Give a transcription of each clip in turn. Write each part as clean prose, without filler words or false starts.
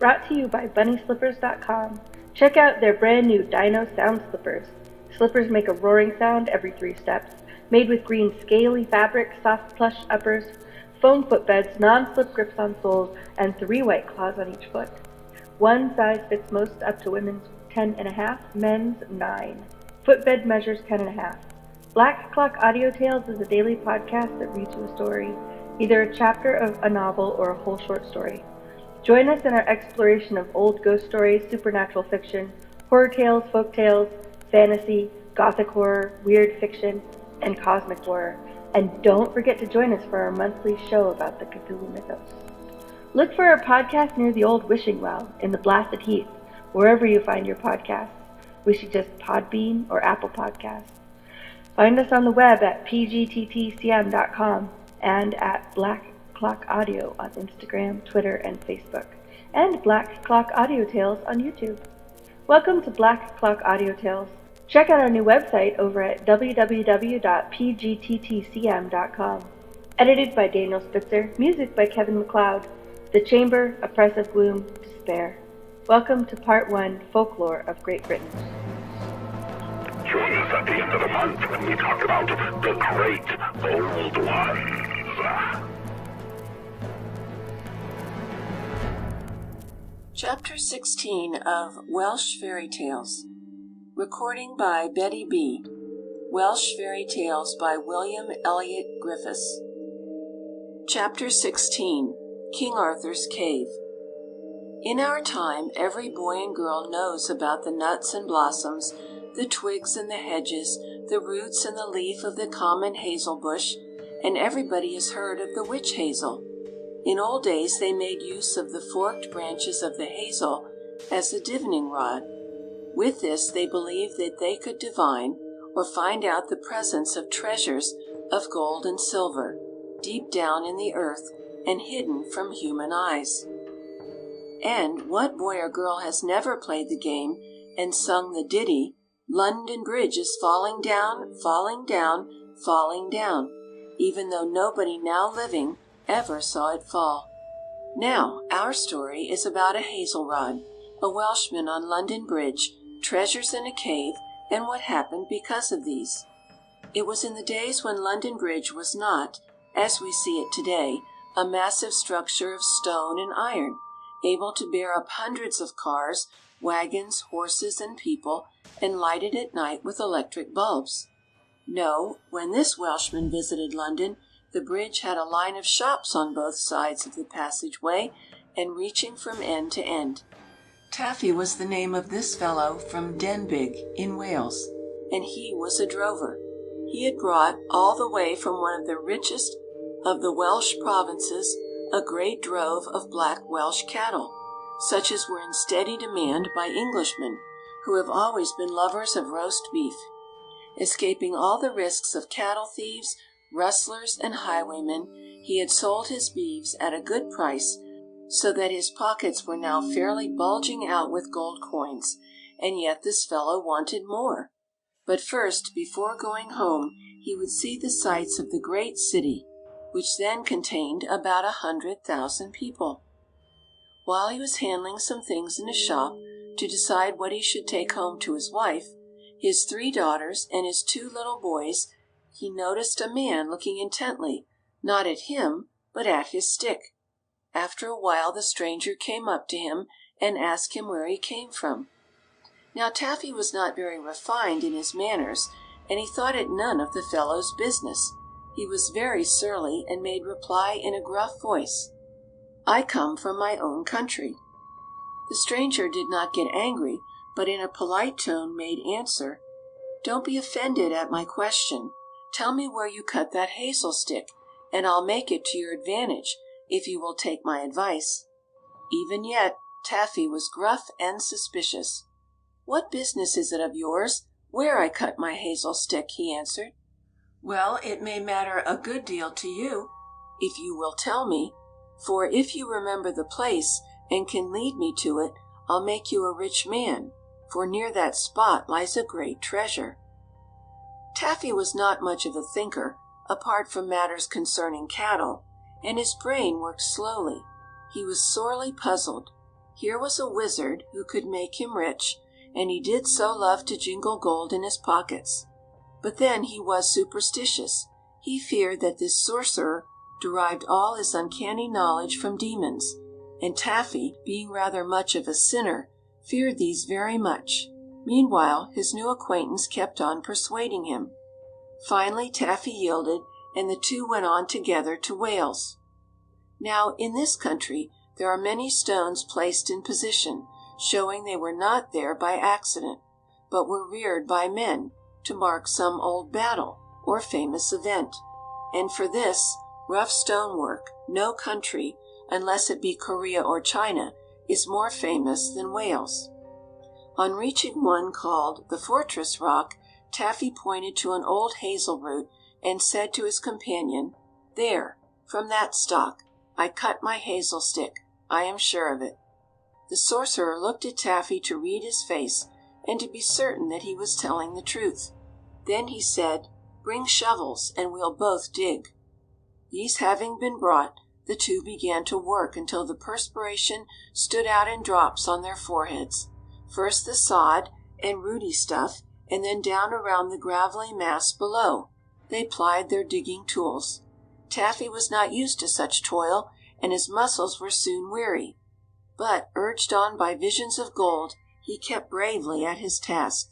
brought to you by BunnySlippers.com. Check out their brand new Dino sound slippers. Slippers make a roaring sound every 3 steps, made with green scaly fabric, soft plush uppers, foam footbeds, non-slip grips on soles, and 3 white claws on each foot. One size fits most up to women's 10.5, men's 9. Footbed measures 10.5. Black Clock Audio Tales is a daily podcast that reads you a story, either a chapter of a novel or a whole short story. Join us in our exploration of old ghost stories, supernatural fiction, horror tales, folk tales, fantasy, gothic horror, weird fiction, and cosmic horror. And don't forget to join us for our monthly show about the Cthulhu Mythos. Look for our podcast near the old wishing well in the blasted heath, wherever you find your podcasts. We suggest Podbean or Apple Podcasts. Find us on the web at pgttcm.com and at Black Clock Audio on Instagram, Twitter, and Facebook, and Black Clock Audio Tales on YouTube. Welcome to Black Clock Audio Tales. Check out our new website over at www.pgttcm.com. Edited by Daniel Spitzer, music by Kevin MacLeod. The Chamber, Oppressive Gloom, Despair. Welcome to Part 1, Folklore of Great Britain. Join us at the end of the month when we talk about the great old ones. Chapter 16 of Welsh Fairy Tales. Recording by Betty B. Welsh Fairy Tales by William Elliot Griffiths. Chapter 16. King Arthur's Cave. In our time, every boy and girl knows about the nuts and blossoms, the twigs and the hedges, the roots and the leaf of the common hazel bush, and everybody has heard of the witch hazel. In old days they made use of the forked branches of the hazel as a divining rod. With this they believed that they could divine or find out the presence of treasures of gold and silver, deep down in the earth and hidden from human eyes. And what boy or girl has never played the game and sung the ditty, "London Bridge is falling down, falling down, falling down," even though nobody now living ever saw it fall? Now, our story is about a hazel rod, a Welshman on London Bridge, treasures in a cave, and what happened because of these. It was in the days when London Bridge was not, as we see it today, a massive structure of stone and iron, able to bear up hundreds of cars, wagons, horses, and people, and lighted at night with electric bulbs. No, when this Welshman visited London, the bridge had a line of shops on both sides of the passageway and reaching from end to end. Taffy was the name of this fellow from Denbigh in Wales, and he was a drover. He had brought, all the way from one of the richest of the Welsh provinces, a great drove of black Welsh cattle, such as were in steady demand by Englishmen, who have always been lovers of roast beef. Escaping all the risks of cattle thieves, rustlers, and highwaymen, he had sold his beeves at a good price, so that his pockets were now fairly bulging out with gold coins, and yet this fellow wanted more. But first, before going home, he would see the sights of the great city, which then contained about 100,000 people. While he was handling some things in his shop to decide what he should take home to his wife, his 3 daughters, and his 2 little boys, he noticed a man looking intently, not at him, but at his stick. After a while the stranger came up to him and asked him where he came from. Now Taffy was not very refined in his manners, and he thought it none of the fellow's business. He was very surly and made reply in a gruff voice, "I come from my own country." The stranger did not get angry, but in a polite tone made answer, "Don't be offended at my question. Tell me where you cut that hazel stick, and I'll make it to your advantage, if you will take my advice." Even yet, Taffy was gruff and suspicious. "What business is it of yours where I cut my hazel stick?" he answered. "Well, it may matter a good deal to you, if you will tell me, for if you remember the place and can lead me to it, I'll make you a rich man, for near that spot lies a great treasure." Taffy was not much of a thinker, apart from matters concerning cattle, and his brain worked slowly. He was sorely puzzled. Here was a wizard who could make him rich, and he did so love to jingle gold in his pockets. But then he was superstitious. He feared that this sorcerer derived all his uncanny knowledge from demons, and Taffy, being rather much of a sinner, feared these very much. Meanwhile, his new acquaintance kept on persuading him. Finally, Taffy yielded, and the two went on together to Wales. Now, in this country, there are many stones placed in position, showing they were not there by accident, but were reared by men to mark some old battle or famous event. And for this rough stonework, no country, unless it be Korea or China, is more famous than Wales. On reaching one called the Fortress Rock, Taffy pointed to an old hazel root and said to his companion, "There, from that stalk, I cut my hazel stick. I am sure of it." The sorcerer looked at Taffy to read his face and to be certain that he was telling the truth. Then he said, "Bring shovels, and we'll both dig." These having been brought, the two began to work until the perspiration stood out in drops on their foreheads. First the sod and rooty stuff, and then down around the gravelly mass below. They plied their digging tools. Taffy was not used to such toil, and his muscles were soon weary. But, urged on by visions of gold, he kept bravely at his task.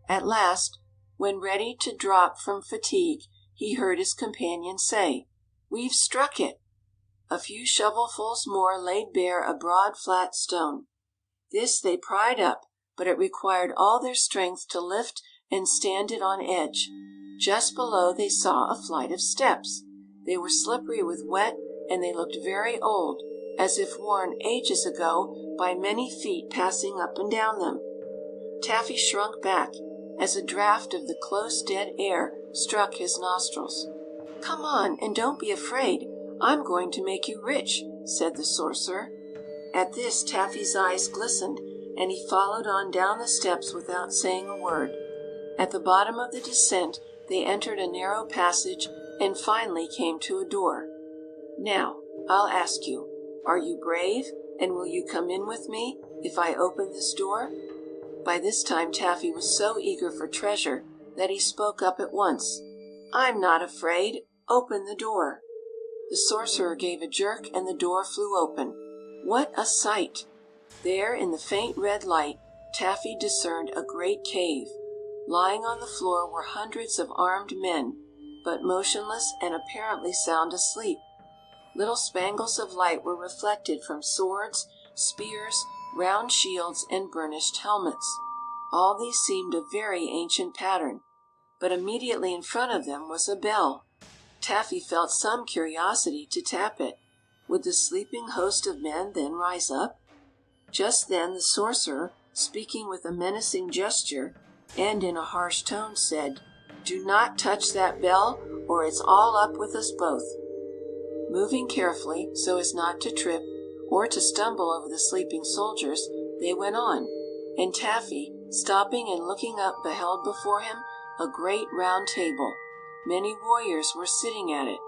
At last, when ready to drop from fatigue, he heard his companion say, "We've struck it!" A few shovelfuls more laid bare a broad flat stone. This they pried up, but it required all their strength to lift and stand it on edge. Just below they saw a flight of steps. They were slippery with wet, and they looked very old, as if worn ages ago by many feet passing up and down them. Taffy shrunk back, as a draught of the close dead air struck his nostrils. "Come on, and don't be afraid. I'm going to make you rich," said the sorcerer. At this Taffy's eyes glistened, and he followed on down the steps without saying a word. At the bottom of the descent they entered a narrow passage and finally came to a door. "Now, I'll ask you, are you brave, and will you come in with me if I open this door?" By this time Taffy was so eager for treasure that he spoke up at once. "I'm not afraid. Open the door." The sorcerer gave a jerk, and the door flew open. What a sight! There, in the faint red light, Taffy discerned a great cave. Lying on the floor were hundreds of armed men, but motionless and apparently sound asleep. Little spangles of light were reflected from swords, spears, round shields, and burnished helmets. All these seemed of very ancient pattern, but immediately in front of them was a bell. Taffy felt some curiosity to tap it. Would the sleeping host of men then rise up? Just then the sorcerer, speaking with a menacing gesture and in a harsh tone, said, "Do not touch that bell, or it's all up with us both." Moving carefully, so as not to trip or to stumble over the sleeping soldiers, they went on, and Taffy, stopping and looking up, beheld before him a great round table. Many warriors were sitting at it.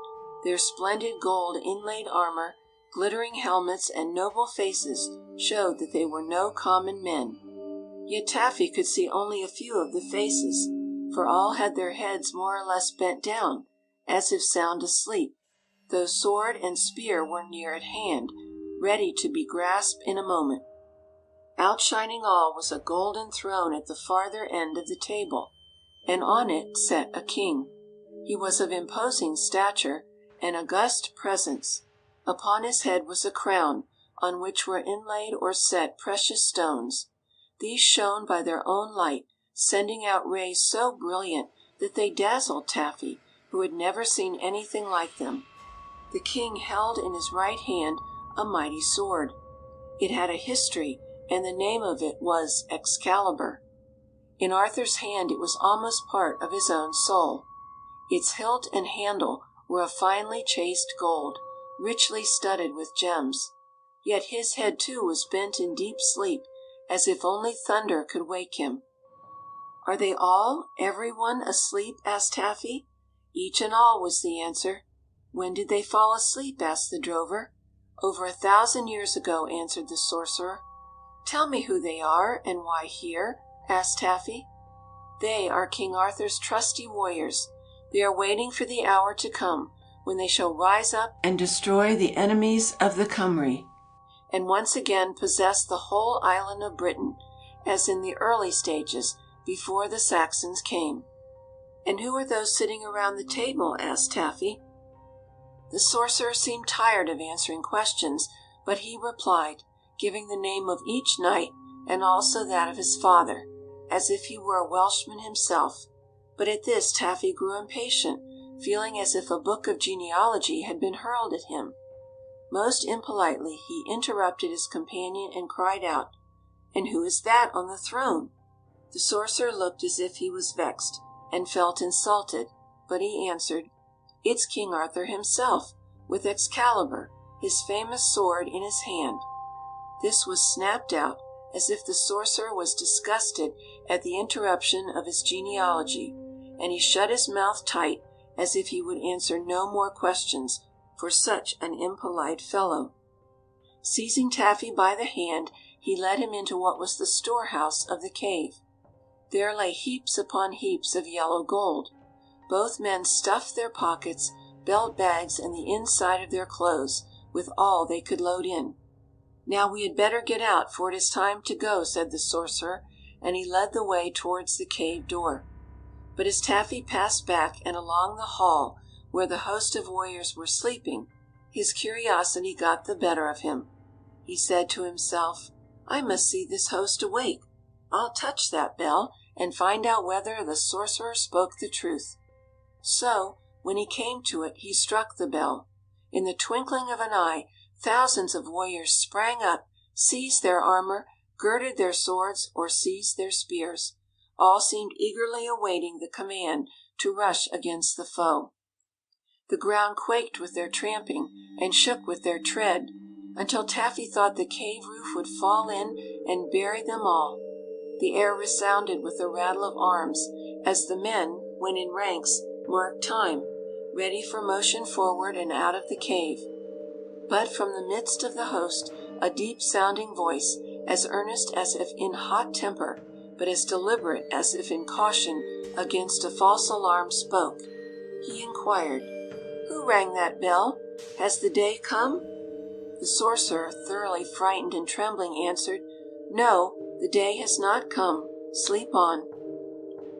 Their splendid gold inlaid armor, glittering helmets, and noble faces showed that they were no common men. Yet Taffy could see only a few of the faces, for all had their heads more or less bent down, as if sound asleep, though sword and spear were near at hand, ready to be grasped in a moment. Outshining all was a golden throne at the farther end of the table, and on it sat a king. He was of imposing stature and august presence. Upon his head was a crown, on which were inlaid or set precious stones. These shone by their own light, sending out rays so brilliant that they dazzled Taffy, who had never seen anything like them. The king held in his right hand a mighty sword. It had a history, and the name of it was Excalibur. In Arthur's hand it was almost part of his own soul. Its hilt and handle were of finely chased gold, richly studded with gems. Yet his head too was bent in deep sleep, as if only thunder could wake him. "Are they all, every one, asleep?" asked Taffy. "Each and all," was the answer. "When did they fall asleep?" asked the drover. "Over 1,000 years ago," answered the sorcerer. "Tell me who they are, and why here?" asked Taffy. "They are King Arthur's trusty warriors. They are waiting for the hour to come when they shall rise up and destroy the enemies of the Cymry, and once again possess the whole island of Britain, as in the early stages before the Saxons came." "And who are those sitting around the table?" asked Taffy. The sorcerer seemed tired of answering questions, but he replied, giving the name of each knight and also that of his father, as if he were a Welshman himself. But at this Taffy grew impatient, feeling as if a book of genealogy had been hurled at him. Most impolitely he interrupted his companion and cried out, "And who is that on the throne?" The sorcerer looked as if he was vexed, and felt insulted, but he answered, "It's King Arthur himself, with Excalibur, his famous sword, in his hand." This was snapped out, as if the sorcerer was disgusted at the interruption of his genealogy, and he shut his mouth tight, as if he would answer no more questions for such an impolite fellow. Seizing Taffy by the hand, he led him into what was the storehouse of the cave. There lay heaps upon heaps of yellow gold. Both men stuffed their pockets, belt bags, and the inside of their clothes with all they could load in. "Now we had better get out, for it is time to go," said the sorcerer, and he led the way towards the cave door. But as Taffy passed back and along the hall where the host of warriors were sleeping, his curiosity got the better of him. He said to himself, "I must see this host awake. I'll touch that bell and find out whether the sorcerer spoke the truth." So, when he came to it, he struck the bell. In the twinkling of an eye, thousands of warriors sprang up, seized their armor, girded their swords, or seized their spears. All seemed eagerly awaiting the command to rush against the foe. The ground quaked with their tramping and shook with their tread, until Taffy thought the cave roof would fall in and bury them all. The air resounded with the rattle of arms, as the men, when in ranks, marked time, ready for motion forward and out of the cave. But from the midst of the host a deep-sounding voice, as earnest as if in hot temper, but as deliberate as if in caution against a false alarm, spoke. He inquired, "Who rang that bell? Has the day come?" The sorcerer, thoroughly frightened and trembling, answered, "No, the day has not come. Sleep on."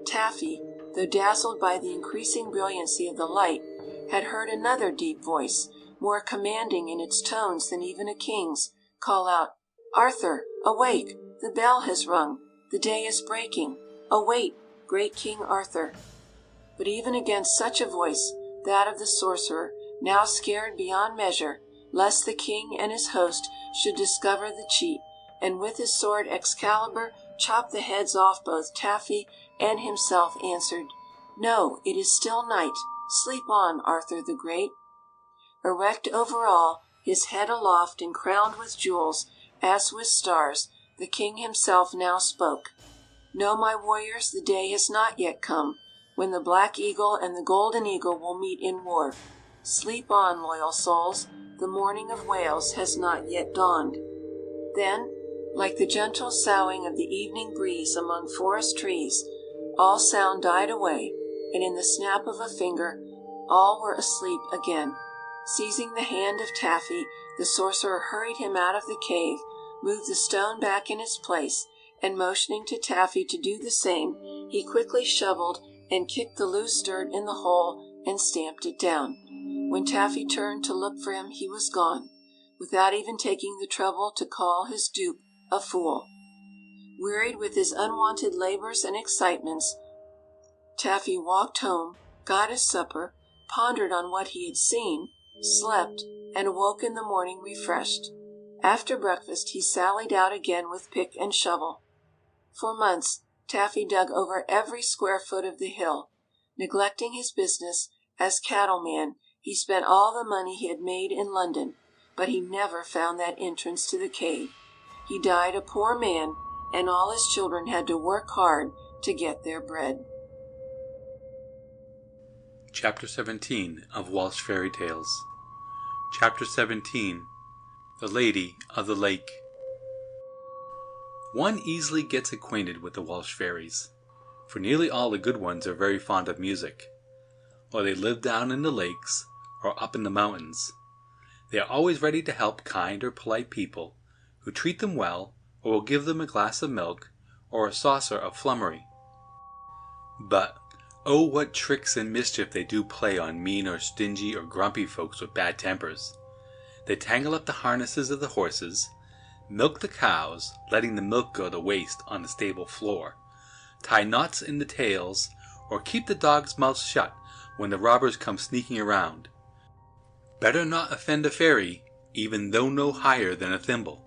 Taffy, though dazzled by the increasing brilliancy of the light, had heard another deep voice, more commanding in its tones than even a king's, call out, "Arthur, awake! The bell has rung. The day is breaking. Await, great King Arthur." But even against such a voice, that of the sorcerer, now scared beyond measure, lest the king and his host should discover the cheat, and with his sword Excalibur chop the heads off both Taffy and himself, answered, "No, it is still night. Sleep on, Arthur the Great." Erect over all, his head aloft and crowned with jewels, as with stars, the king himself now spoke. "No, my warriors, the day has not yet come, when the Black Eagle and the Golden Eagle will meet in war. Sleep on, loyal souls, the morning of Wales has not yet dawned." Then, like the gentle soughing of the evening breeze among forest trees, all sound died away, and in the snap of a finger all were asleep again. Seizing the hand of Taffy, the sorcerer hurried him out of the cave, moved the stone back in its place, and motioning to Taffy to do the same, he quickly shovelled and kicked the loose dirt in the hole and stamped it down. When Taffy turned to look for him, he was gone, without even taking the trouble to call his dupe a fool. Wearied with his unwonted labours and excitements, Taffy walked home, got his supper, pondered on what he had seen, slept, and awoke in the morning refreshed. After breakfast he sallied out again with pick and shovel. For months Taffy dug over every square foot of the hill. Neglecting his business as cattleman, he spent all the money he had made in London, but he never found that entrance to the cave. He died a poor man, and all his children had to work hard to get their bread. Chapter 17 of Welsh Fairy Tales. Chapter 17. The Lady of the Lake. One easily gets acquainted with the Welsh fairies, for nearly all the good ones are very fond of music. While they live down in the lakes or up in the mountains, they are always ready to help kind or polite people who treat them well or will give them a glass of milk or a saucer of flummery. But, oh, what tricks and mischief they do play on mean or stingy or grumpy folks with bad tempers. They tangle up the harnesses of the horses, milk the cows, letting the milk go to waste on the stable floor, tie knots in the tails, or keep the dogs' mouths shut when the robbers come sneaking around. Better not offend a fairy, even though no higher than a thimble.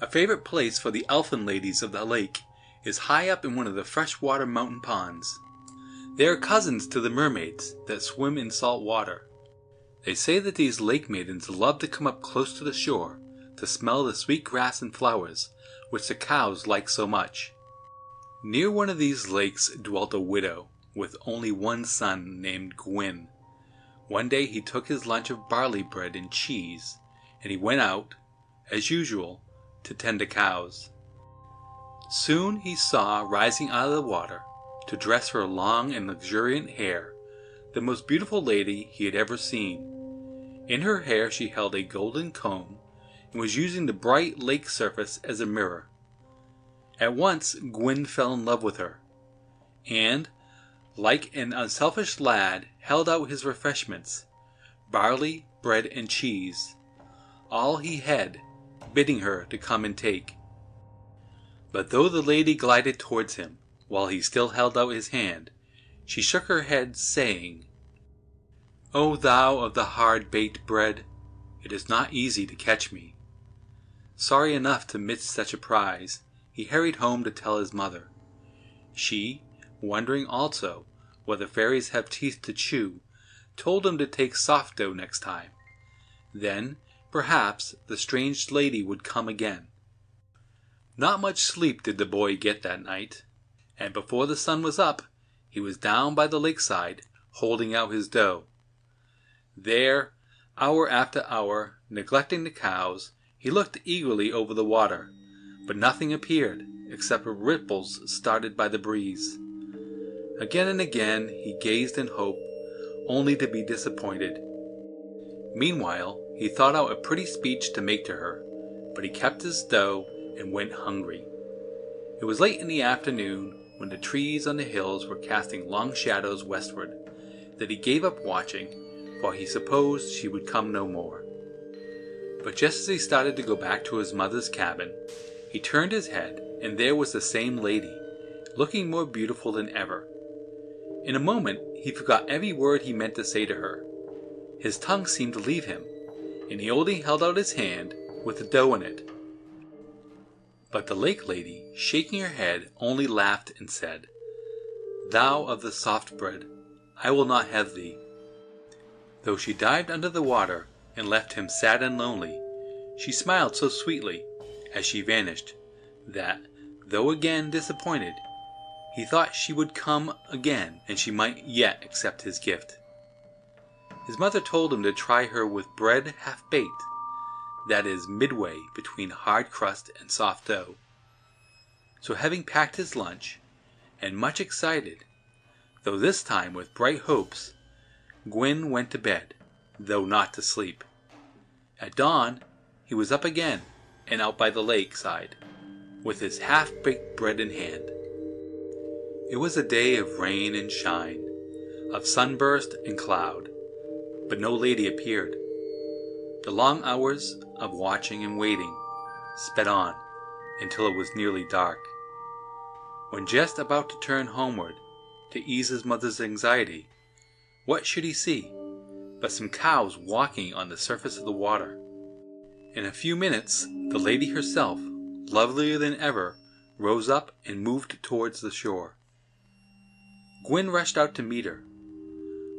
A favorite place for the elfin ladies of the lake is high up in one of the freshwater mountain ponds. They are cousins to the mermaids that swim in salt water. They say that these lake maidens love to come up close to the shore to smell the sweet grass and flowers which the cows like so much. Near one of these lakes dwelt a widow with only one son named Gwyn. One day he took his lunch of barley bread and cheese, and he went out, as usual, to tend the cows. Soon he saw rising out of the water, to dress her long and luxuriant hair, the most beautiful lady he had ever seen. In her hair she held a golden comb, and was using the bright lake surface as a mirror. At once Gwyn fell in love with her, and, like an unselfish lad, held out his refreshments, barley, bread, and cheese, all he had, bidding her to come and take. But though the lady glided towards him, while he still held out his hand, she shook her head, saying, "O thou of the hard-baked bread, it is not easy to catch me." Sorry enough to miss such a prize, he hurried home to tell his mother. She, wondering also whether fairies have teeth to chew, told him to take soft dough next time. Then, perhaps, the strange lady would come again. Not much sleep did the boy get that night, and before the sun was up, he was down by the lakeside, holding out his dough. There, hour after hour, neglecting the cows, he looked eagerly over the water, but nothing appeared except ripples started by the breeze. Again and again he gazed in hope, only to be disappointed. Meanwhile, he thought out a pretty speech to make to her, but he kept his dough and went hungry. It was late in the afternoon, when the trees on the hills were casting long shadows westward, that he gave up watching, for he supposed she would come no more. But just as he started to go back to his mother's cabin, he turned his head, and there was the same lady, looking more beautiful than ever. In a moment he forgot every word he meant to say to her. His tongue seemed to leave him, and he only held out his hand with the dough in it. But the lake lady, shaking her head, only laughed and said, "Thou of the soft bread, I will not have thee." Though she dived under the water and left him sad and lonely, she smiled so sweetly as she vanished that, though again disappointed, he thought she would come again and she might yet accept his gift. His mother told him to try her with bread half-baked, that is, midway between hard crust and soft dough. So having packed his lunch, and much excited, though this time with bright hopes, Gwyn went to bed, though not to sleep. At dawn he was up again and out by the lake side, with his half-baked bread in hand. It was a day of rain and shine, of sunburst and cloud, but no lady appeared. The long hours of watching and waiting sped on until it was nearly dark. When just about to turn homeward to ease his mother's anxiety, what should he see but some cows walking on the surface of the water? In a few minutes the lady herself, lovelier than ever, rose up and moved towards the shore. Gwyn rushed out to meet her.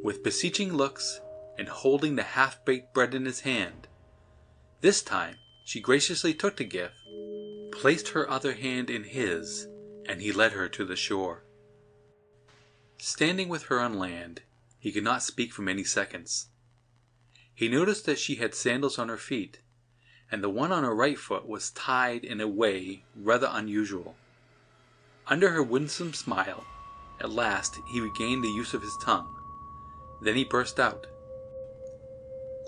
With beseeching looks, and holding the half-baked bread in his hand, this time she graciously took the gift, placed her other hand in his, and he led her to the shore. Standing with her on land, he could not speak for many seconds. He noticed that she had sandals on her feet, and the one on her right foot was tied in a way rather unusual. Under her winsome smile, at last he regained the use of his tongue. Then he burst out,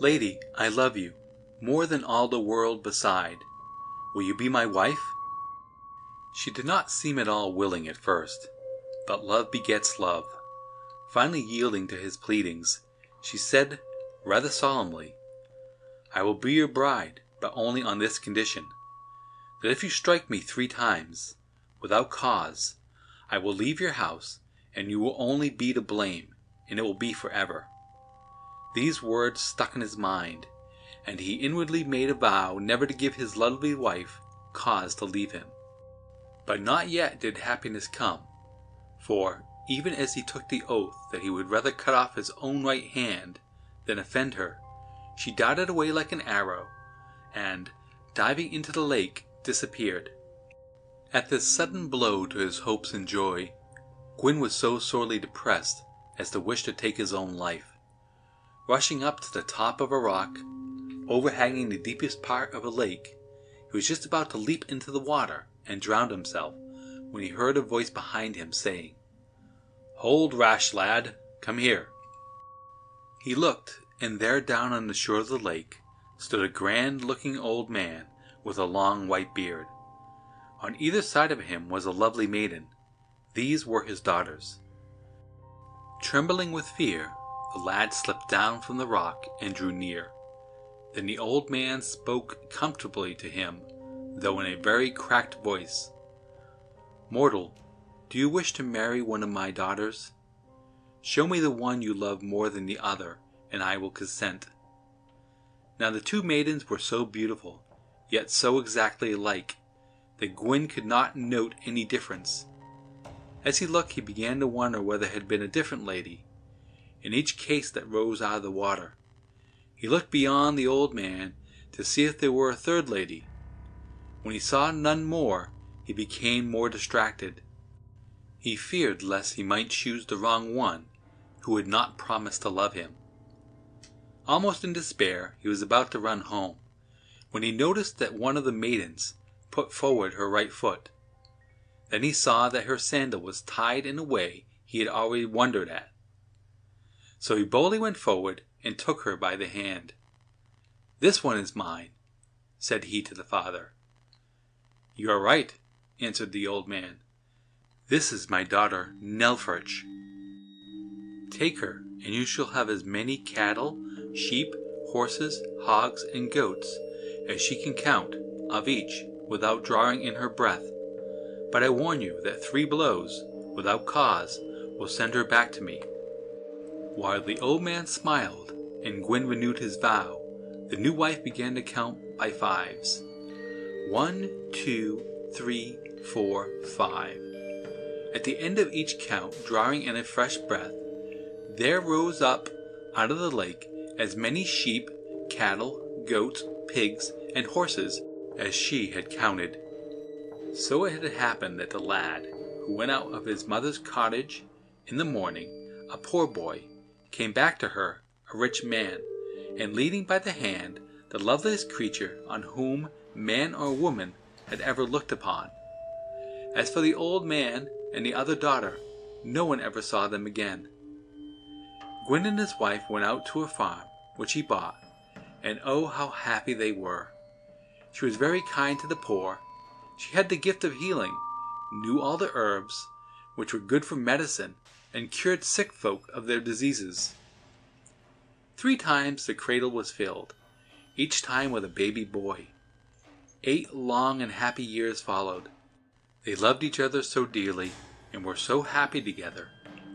"Lady, I love you, more than all the world beside. Will you be my wife?" She did not seem at all willing at first, but love begets love. Finally yielding to his pleadings, she said rather solemnly, "I will be your bride, but only on this condition, that if you strike me 3 times, without cause, I will leave your house, and you will only be to blame, and it will be forever." These words stuck in his mind, and he inwardly made a vow never to give his lovely wife cause to leave him. But not yet did happiness come, for even as he took the oath that he would rather cut off his own right hand than offend her, she darted away like an arrow, and, diving into the lake, disappeared. At this sudden blow to his hopes and joy, Gwyn was so sorely depressed as to wish to take his own life. Rushing up to the top of a rock, overhanging the deepest part of a lake, he was just about to leap into the water and drown himself, when he heard a voice behind him saying, "Hold, rash lad, come here." He looked, and there down on the shore of the lake stood a grand-looking old man with a long white beard. On either side of him was a lovely maiden. These were his daughters. Trembling with fear, the lad slipped down from the rock and drew near. Then the old man spoke comfortably to him, though in a very cracked voice. "Mortal, do you wish to marry one of my daughters? Show me the one you love more than the other, and I will consent." Now the 2 maidens were so beautiful, yet so exactly alike, that Gwyn could not note any difference. As he looked, he began to wonder whether it had been a different lady, in each case that rose out of the water. He looked beyond the old man to see if there were a third lady. When he saw none more, he became more distracted. He feared lest he might choose the wrong one, who had not promised to love him. Almost in despair, he was about to run home, when he noticed that one of the maidens put forward her right foot. Then he saw that her sandal was tied in a way he had already wondered at. So he boldly went forward and took her by the hand. "This one is mine," said he to the father. "You are right," answered the old man. "This is my daughter Nelfurch. Take her, and you shall have as many cattle, sheep, horses, hogs, and goats as she can count, of each, without drawing in her breath. But I warn you that 3 blows, without cause, will send her back to me." While the old man smiled, and Gwyn renewed his vow, the new wife began to count by 5s. 1, 2, 3, 4, 5. At the end of each count, drawing in a fresh breath, there rose up out of the lake as many sheep, cattle, goats, pigs, and horses as she had counted. So it had happened that the lad, who went out of his mother's cottage in the morning, a poor boy, came back to her, a rich man, and leading by the hand the loveliest creature on whom man or woman had ever looked upon. As for the old man and the other daughter, no one ever saw them again. Gwyn and his wife went out to a farm, which he bought, and oh, how happy they were! She was very kind to the poor. She had the gift of healing, knew all the herbs, which were good for medicine, and cured sick folk of their diseases. 3 times the cradle was filled, each time with a baby boy. 8 long and happy years followed. They loved each other so dearly, and were so happy together,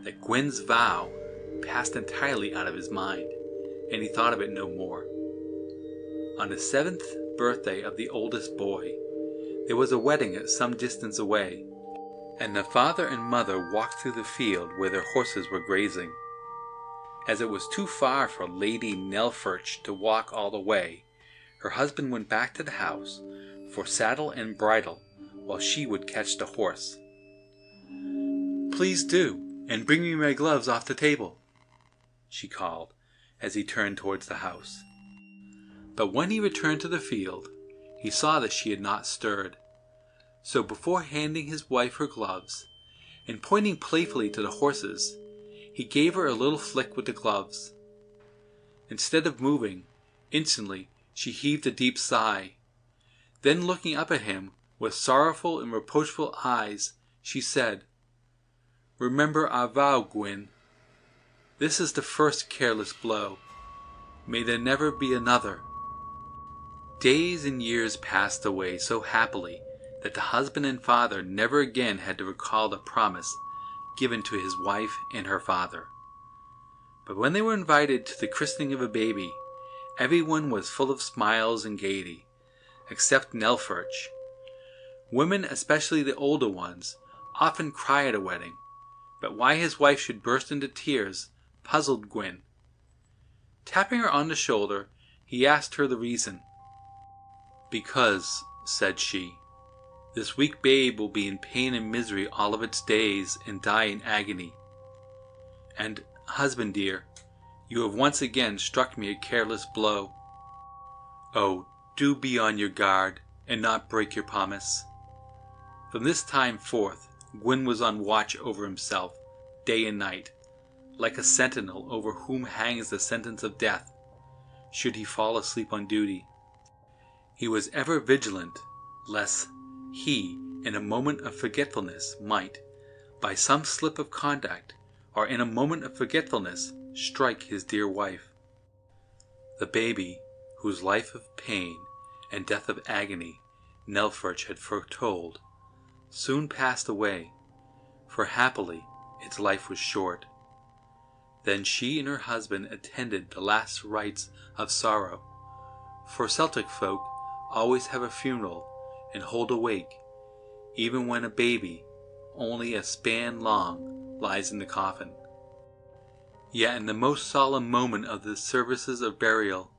that Gwyn's vow passed entirely out of his mind, and he thought of it no more. On the 7th birthday of the oldest boy, there was a wedding at some distance away, and the father and mother walked through the field where their horses were grazing. As it was too far for Lady Nelfurch to walk all the way, her husband went back to the house for saddle and bridle, while she would catch the horse. "Please do, and bring me my gloves off the table," she called, as he turned towards the house. But when he returned to the field, he saw that she had not stirred. So before handing his wife her gloves, and pointing playfully to the horses, he gave her a little flick with the gloves. Instead of moving, instantly she heaved a deep sigh. Then looking up at him with sorrowful and reproachful eyes, she said, "Remember our vow, Gwyn. This is the first careless blow. May there never be another." Days and years passed away so happily that the husband and father never again had to recall the promise given to his wife and her father. But when they were invited to the christening of a baby, everyone was full of smiles and gaiety, except Nelfurch. Women, especially the older ones, often cry at a wedding, but why his wife should burst into tears puzzled Gwyn. Tapping her on the shoulder, he asked her the reason. "Because," said she, "this weak babe will be in pain and misery all of its days and die in agony. And, husband dear, you have once again struck me a careless blow. Oh, do be on your guard, and not break your promise." From this time forth, Gwyn was on watch over himself, day and night, like a sentinel over whom hangs the sentence of death, should he fall asleep on duty. He was ever vigilant, lest he, in a moment of forgetfulness, might, by some slip of conduct, or in a moment of forgetfulness, strike his dear wife. The baby, whose life of pain and death of agony Nelfurch had foretold, soon passed away, for happily its life was short. Then she and her husband attended the last rites of sorrow, for Celtic folk always have a funeral and hold a wake, even when a baby, only a span long, lies in the coffin. Yet in the most solemn moment of the services of burial,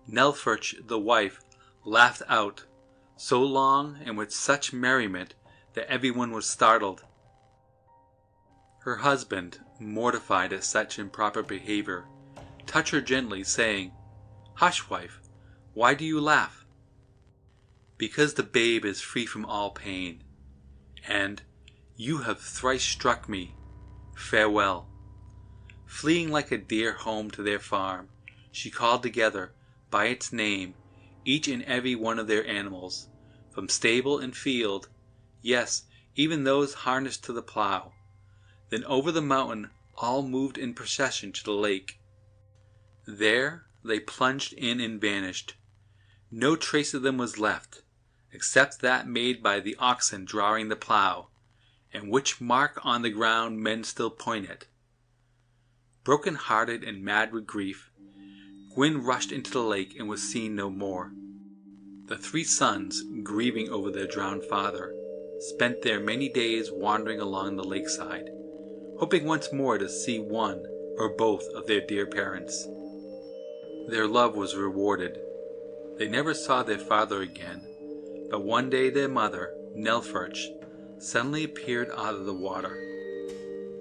Nelfurch the wife laughed out, so long and with such merriment that everyone was startled. Her husband, mortified at such improper behavior, touched her gently, saying, "Hush, wife, why do you laugh?" "Because the babe is free from all pain, and you have thrice struck me. Farewell." Fleeing like a deer home to their farm, she called together, by its name, each and every one of their animals, from stable and field, yes, even those harnessed to the plough. Then over the mountain all moved in procession to the lake. There they plunged in and vanished. No trace of them was left, except that made by the oxen drawing the plough, and which mark on the ground men still point at. Broken-hearted and mad with grief, Gwyn rushed into the lake and was seen no more. The three sons, grieving over their drowned father, spent there many days wandering along the lakeside, hoping once more to see one or both of their dear parents. Their love was rewarded. They never saw their father again, but one day their mother, Nelfurch, suddenly appeared out of the water.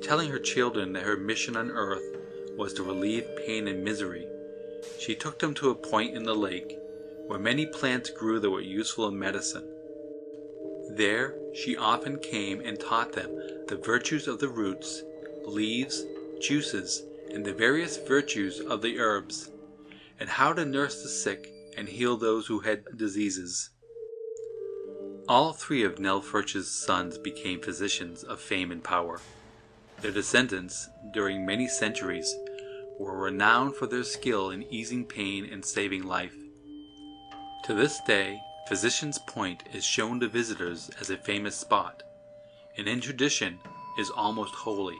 Telling her children that her mission on earth was to relieve pain and misery, she took them to a point in the lake where many plants grew that were useful in medicine. There she often came and taught them the virtues of the roots, leaves, juices, and the various virtues of the herbs, and how to nurse the sick and heal those who had diseases. All three of Nelfurch's sons became physicians of fame and power. Their descendants, during many centuries, were renowned for their skill in easing pain and saving life. To this day, Physician's Point is shown to visitors as a famous spot, and in tradition is almost holy.